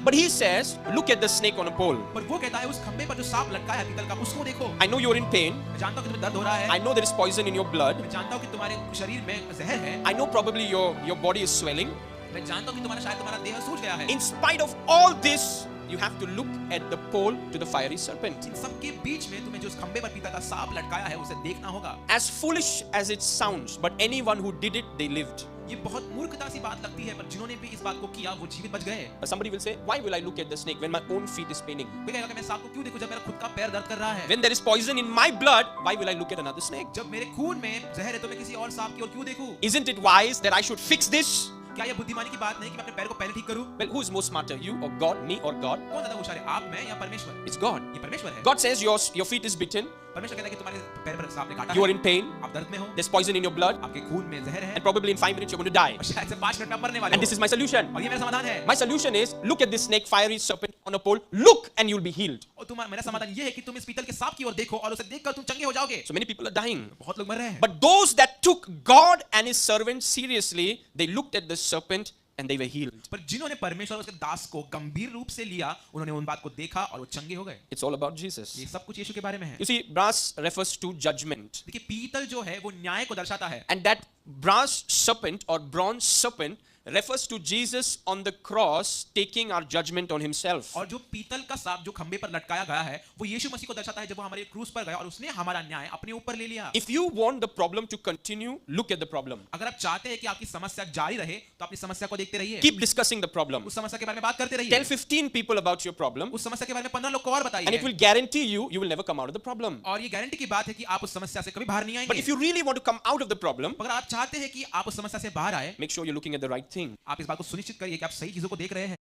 But he says, look at the snake on a pole. पर वो कहता है उस खंबे पर जो सांप लटका है पीतल का उसको देखो। I know you're in pain. मैं जानता हूँ कि तुम्हें दर्द हो रहा है। I know there is poison in your blood. मैं जानता हूँ कि तुम्हारे शरीर में जहर है। I know probably your body is swelling. मैं जानता हूँ कि तुम्हारा देह सूज गया है। In spite of all this, you have to look at the pole to the fiery serpent. इन सब के बीच में तुम्हें जो उस खंबे पर पीतल का सांप लटकाया है उसे देखना होगा। As foolish as it sounds, but anyone who did it, they lived. ये बहुत मूर्खता सी बात लगती है पर जिन्होंने भी इस बात को किया वो जीवित बच गए। Somebody will say, why will I look at the snake when my own feet is paining? कोई कहेगा कि मैं सांप को क्यों देखूं जब मेरा खुद का पैर दर्द कर रहा है। When there is poison in my blood, why will I look at another snake? जब मेरे खून में जहर है तो मैं किसी और सांप की ओर क्यों देखूं? Isn't it wise that I should fix this? क्या ये बुद्धिमानी की बात नहीं कि मैं अपने पैर को पहले ठीक करूं? Well, who is more smarter, you or God, me or God? कौन ज्यादा होशियार है, आप, मैं या परमेश्वर? It's God. ये परमेश्वर है। God says your feet is bitten, परमेश्वर कहता है कि तुम्हारे पैर पर सांप ने काटा you है। are in pain, आप दर्द में हो। there's poison in your blood, आपके खून में जहर है। and probably in 5 minutes you're going to die. और शायद से 5 मिनट में आप मरने वाले हो। And this is my solution. और ये मेरा समाधान है। My solution is, look at this snake, fiery serpent on a pole, look and you'll be healed. और तुम्हारा मेरा समाधान ये है कि तुम इस पीतल के सांप की ओर देखो और उसे देखकर तुम चंगे हो जाओगे। So many people are dying. बहुत लोग मर रहे हैं। But those that took God and his servant seriously, they looked at the serpent and they were healed. पर जिन्होंने परमेश्वर और उसके दास को गंभीर रूप से लिया उन्होंने उन बात को देखा और वो चंगे हो गए। It's all about Jesus. ये सब कुछ यीशु के बारे में है। You see, brass refers to judgment. देखिए पीतल जो है वो न्याय को दर्शाता है। And that brass serpent or bronze serpent refers to Jesus on the cross taking our judgment on himself. और जो पीतल का सांप जो खंबे पर लटकाया गया है वो यीशु मसीह को दर्शाता है जब वो हमारे क्रूस पर गया और उसने हमारा न्याय अपने ऊपर ले लिया। If you want the problem to continue, look at the problem. अगर आप चाहते हैं कि आपकी समस्या जारी रहे तो अपनी समस्या को देखते रहिए। Keep discussing the problem. उस समस्या के बारे में बात करते रहिए। Tell 15 people about your problem, उस समस्या के बारे में 15 लोग को और बताइए। and it will guarantee you will never come out of the problem. और ये गारंटी की बात है कि आप उस समस्या से कभी बाहर नहीं But आएंगे। if you really want to come out of the problem, अगर आप चाहते हैं कि आप उस समस्या से बाहर आए make sure you're looking at the right thing. आप इस बात को सुनिश्चित करिए कि आप सही चीजों को देख रहे हैं।